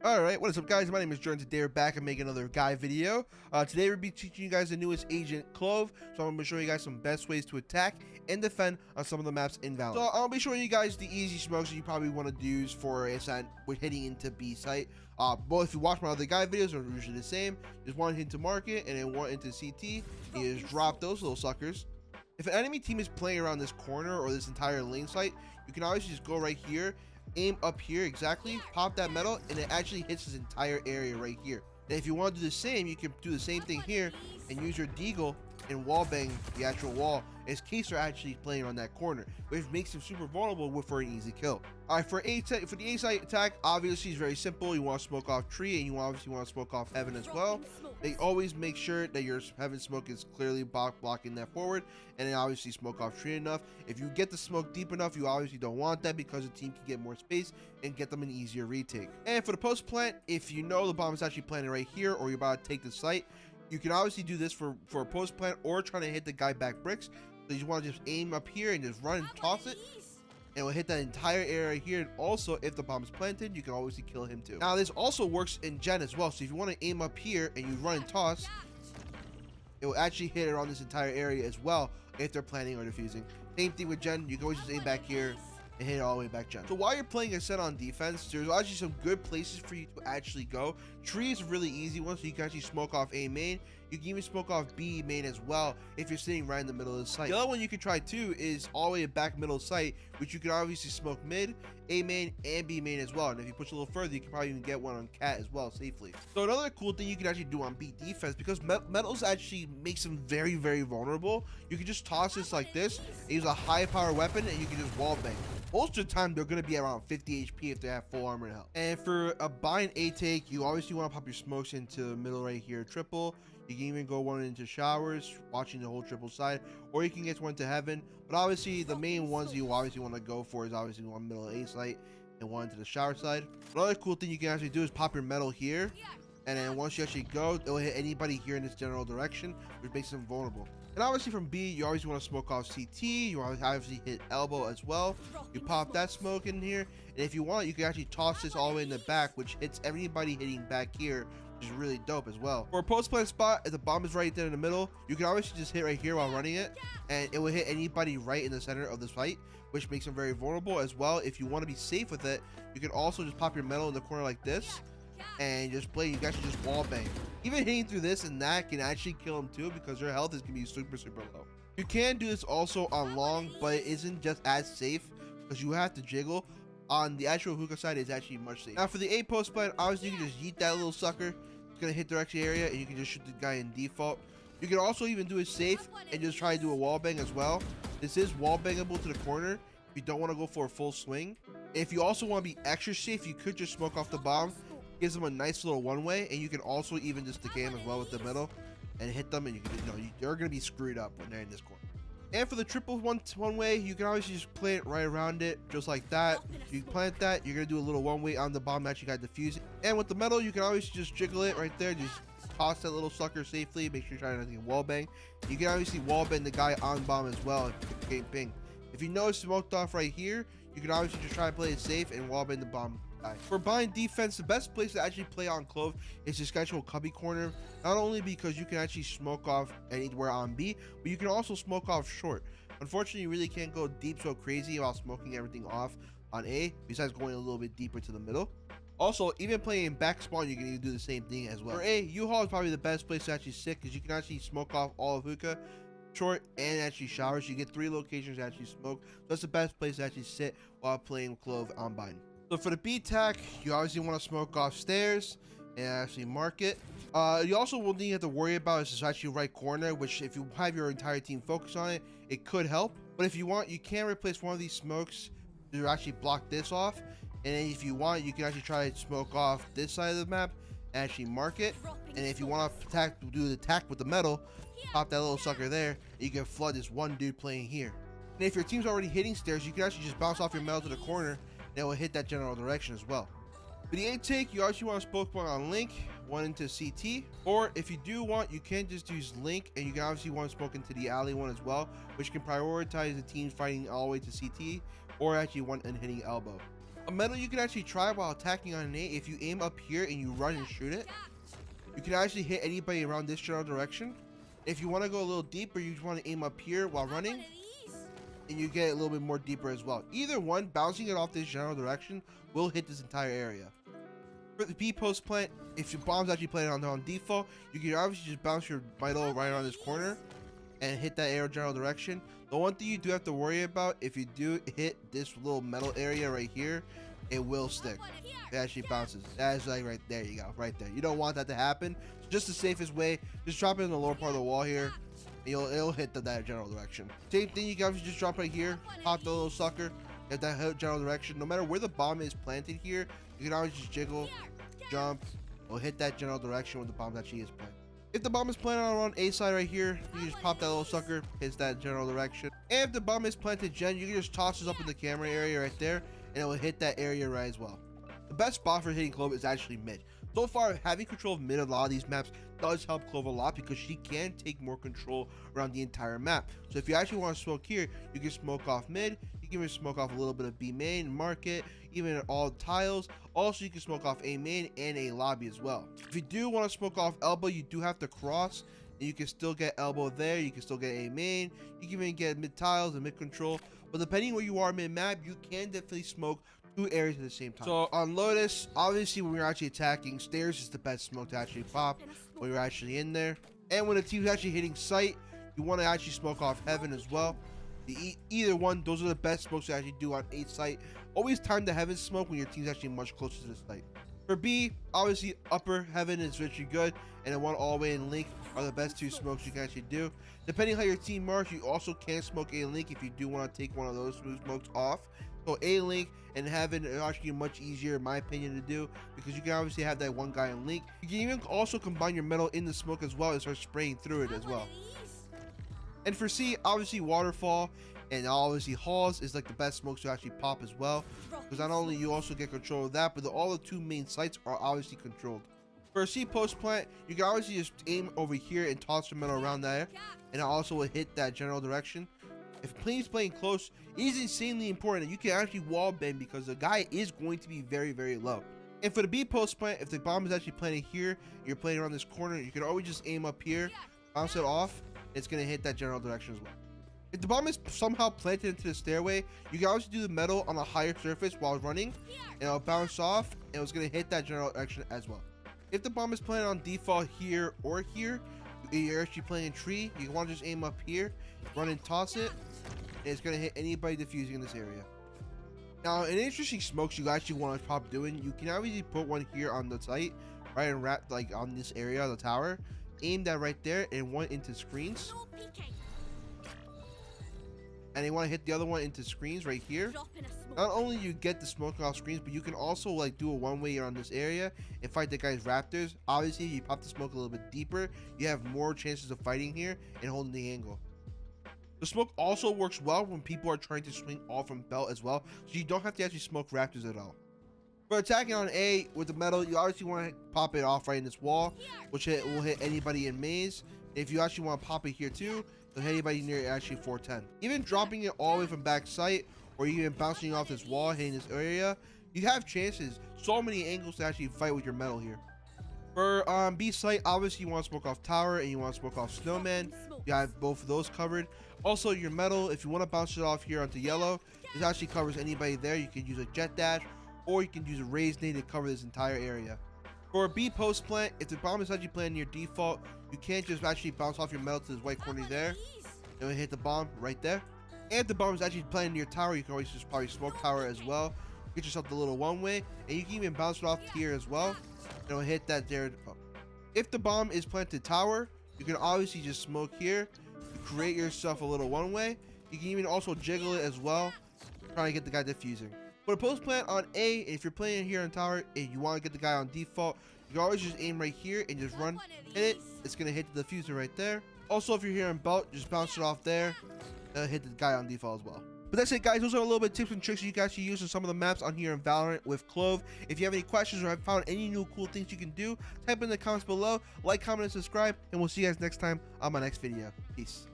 Alright, what is up guys? My name is Jordan. Today we're back and making another guy video. Today we'll be teaching you guys the newest agent, Clove. So I'm going to show you guys some best ways to attack and defend on some of the maps in VALORANT. So I'll be showing you guys the easy smokes that you probably want to use for ascent with hitting into B site. But if you watch my other guy videos, they're usually the same. Just one into market and then one into CT. You just drop those little suckers. If an enemy team is playing around this corner or this entire lane site, you can always just go right here, aim up here exactly, pop that metal, and it actually hits this entire area right here. And if you want to do the same, you can do the same thing here and use your deagle and wallbang the actual wall in case they're actually playing on that corner, which makes them super vulnerable for an easy kill. All right, for the A site attack, obviously it's very simple. You want to smoke off tree and you obviously want to smoke off heaven as well. They always make sure that your heaven smoke is clearly blocking that forward, and then obviously smoke off tree enough. If you get the smoke deep enough, you obviously don't want that because the team can get more space and get them an easier retake. And for the post plant, if you know the bomb is actually planted right here or you're about to take the site, you can obviously do this for a post plant or trying to hit the guy back bricks. So you want to just aim up here and just run and toss it, and it will hit that entire area here. And also, if the bomb is planted, you can obviously kill him too. Now this also works in gen as well. So if you want to aim up here and you run and toss, it will actually hit around this entire area as well if they're planting or defusing. Same thing with gen. You can always just aim back here and hit it all the way back gen. So while you're playing a set on defense, there's actually some good places for you to actually go. Tree is a really easy one, so you can actually smoke off A main. You can even smoke off B main as well if you're sitting right in the middle of the site. The other one you can try too is all the way back middle site, which you can obviously smoke mid, A main, and B main as well. And if you push a little further, you can probably even get one on cat as well safely. So another cool thing you can actually do on B defense, because metals actually makes them very, very vulnerable. You can just toss this like this, and use a high power weapon, and you can just wall bang. Most of the time, they're going to be around 50 HP if they have full armor and health. And for a bind A take, you obviously want to pop your smokes into the middle right here, triple. You can even go one into showers, watching the whole triple side, or you can get one to heaven. But obviously, the main ones you obviously want to go for is obviously one middle A site and one into the shower side. Another cool thing you can actually do is pop your metal here, and then once you actually go, it will hit anybody here in this general direction, which makes them vulnerable. And obviously from B, you always want to smoke off CT. You obviously hit elbow as well. You pop that smoke in here, and if you want, you can actually toss this all the way in the back, which hits everybody hitting back here, which is really dope as well. For a post plant spot, if the bomb is right there in the middle, you can obviously just hit right here while running it, and it will hit anybody right in the center of the site, which makes them very vulnerable as well. If you want to be safe with it, you can also just pop your metal in the corner like this, and just play. You guys should just wall bang. Even hitting through this and that can actually kill them too, because their health is gonna be super low. You can do this also on long, but it isn't just as safe because you have to jiggle. On the actual hookah side, it's actually much safer. Now for the A post plant, obviously you can just yeet that little sucker. It's gonna hit the extra area, and you can just shoot the guy in default. You can also even do it safe and just try to do a wall bang as well. This is wall bangable to the corner if you don't want to go for a full swing. If you also want to be extra safe, you could just smoke off the bomb. Gives them a nice little one way, and you can also even just decay them as well with the metal and hit them, and you can, you're gonna be screwed up when they're in this corner. And for the triple one way, you can obviously just plant right around it, just like that. You plant that, you're gonna do a little one way on the bomb that you got defusing. And with the metal, you can always just jiggle it right there, just toss that little sucker safely. Make sure you're trying not to get wall bang. You can obviously wall bang the guy on bomb as well if you're getting ping. If you know it's smoked off right here, you can obviously just try to play it safe and wall bang the bomb. For bind defense, the best place to actually play on Clove is this actual cubby corner. Not only because you can actually smoke off anywhere on B, but you can also smoke off short. Unfortunately, you really can't go deep so crazy while smoking everything off on A, besides going a little bit deeper to the middle. Also, even playing back spawn, you can even do the same thing as well. For A, U-Haul is probably the best place to actually sit, because you can actually smoke off all of hookah, short, and actually showers. You get 3 locations to actually smoke. So that's the best place to actually sit while playing Clove on bind. So for the B tack, you obviously want to smoke off stairs and actually mark it. You also will need to worry about is this actually right corner, which if you have your entire team focus on it, it could help. But if you want, you can replace one of these smokes to actually block this off. And then if you want, you can actually try to smoke off this side of the map and actually mark it. And if you want to do the attack with the metal, pop that little sucker there, and you can flood this one dude playing here. And if your team's already hitting stairs, you can actually just bounce off your metal to the corner, that will hit that general direction as well. For the A take, you actually want to smoke one on Link, one into CT, or if you do want, you can just use Link, and you can obviously want to smoke into the alley one as well, which can prioritize the teams fighting all the way to CT, or actually one and hitting elbow. A medal you can actually try while attacking on an A, if you aim up here and you run and shoot it, you can actually hit anybody around this general direction. If you want to go a little deeper, you just want to aim up here while running, and you get a little bit more deeper as well. Either one, bouncing it off this general direction will hit this entire area. For the B post plant, if your bomb's actually planted on default, you can obviously just bounce your medal right on this corner and hit that arrow general direction. The one thing you do have to worry about, if you do hit this little metal area right here, it will stick. It actually bounces. That's like right there, you go, right there. You don't want that to happen. So just the safest way, just drop it in the lower part of the wall here, and it'll hit that general direction. Same thing, you can obviously just drop right here, pop the little sucker, get that general direction. No matter where the bomb is planted here, you can always just jiggle, jump, it'll hit that general direction where the bomb actually is planted. If the bomb is planted on A side right here, you just pop that little sucker, hits that general direction. And if the bomb is planted gen, you can just toss this up in the camera area right there, and it will hit that area right as well. The best spot for hitting Clove is actually mid. So far, having control of mid a lot of these maps does help Clove a lot because she can take more control around the entire map. So if you actually want to smoke here, you can smoke off mid, you can even smoke off a little bit of B main, market, even all tiles. Also, you can smoke off A main and A lobby as well. If you do want to smoke off elbow, you do have to cross, and you can still get elbow there, you can still get A main, you can even get mid tiles and mid control. But depending where you are mid map, you can definitely smoke two areas at the same time. So on Lotus, obviously when we're actually attacking, stairs is the best smoke to actually pop when you're actually in there. And when the team's actually hitting sight, you want to actually smoke off heaven as well. Either one, those are the best smokes to actually do on 8 site. Always time the heaven smoke when your team's actually much closer to the site. For B, obviously upper heaven is really good, and then one all the way in link are the best two smokes you can actually do. Depending how your team marks, you also can smoke A link if you do want to take one of those smokes off. So A link and heaven are actually much easier in my opinion to do, because you can obviously have that one guy in link. You can even also combine your metal in the smoke as well and start spraying through it as well. And for C, obviously waterfall and obviously halls is like the best smokes to actually pop as well, because not only you also get control of that, but all the two main sites are obviously controlled. For a C post plant, you can obviously just aim over here and toss your metal around there, and it also will hit that general direction. If he's playing close, it is insanely important that you can actually wall bend, because the guy is going to be very, very low. And for the B post plant, if the bomb is actually planted here, you're playing around this corner, you can always just aim up here, bounce it off, it's going to hit that general direction as well. If the bomb is somehow planted into the stairway, you can always do the metal on a higher surface while running, and it'll bounce off, and it's going to hit that general direction as well. If the bomb is planted on default here or here, you're actually playing a tree, you want to just aim up here, run and toss it, and it's going to hit anybody diffusing in this area. Now, an interesting smokes you actually want to pop doing, you can obviously put one here on the site, right, and wrap like on this area of the tower, aim that right there, and one into screens. And you want to hit the other one into screens right here. Not only you get the smoke off screens, but you can also like do a one-way around this area and fight the guy's raptors. Obviously, if you pop the smoke a little bit deeper, you have more chances of fighting here and holding the angle. The smoke also works well when people are trying to swing off from belt as well, so you don't have to actually smoke raptors at all. For attacking on A with the metal, you obviously want to pop it off right in this wall, which will hit anybody in maze. If you actually want to pop it here too, it'll hit anybody near actually 410. Even dropping it all the way from back sight, or even bouncing off this wall, hitting this area, you have chances, so many angles to actually fight with your metal here. For B site, obviously you want to smoke off tower and you want to smoke off snowman. You have both of those covered. Also, your metal, if you want to bounce it off here onto yellow, this actually covers anybody there. You can use a jet dash, or you can use a raised nade to cover this entire area. For a B post plant, if the bomb is actually planted near default, you can't just actually bounce off your metal to this white corner there. It will hit the bomb right there. And if the bomb is actually planted near tower, you can always just probably smoke tower as well. Get yourself the little one way, and you can even bounce it off here as well. And it will hit that there. If the bomb is planted tower, you can obviously just smoke here. You create yourself a little one way. You can even also jiggle it as well, trying to get the guy diffusing. For a post plant on A, if you're playing here on tower and you want to get the guy on default, you can always just aim right here and just run, hit it. It's going to hit the diffuser right there. Also, if you're here on belt, just bounce it off there. Hit the guy on default as well. But that's it, guys. Those are a little bit of tips and tricks you can actually use in some of the maps on here in Valorant with Clove. If you have any questions or have found any new cool things you can do, type in the comments below. Like, comment, and subscribe. And we'll see you guys next time on my next video. Peace.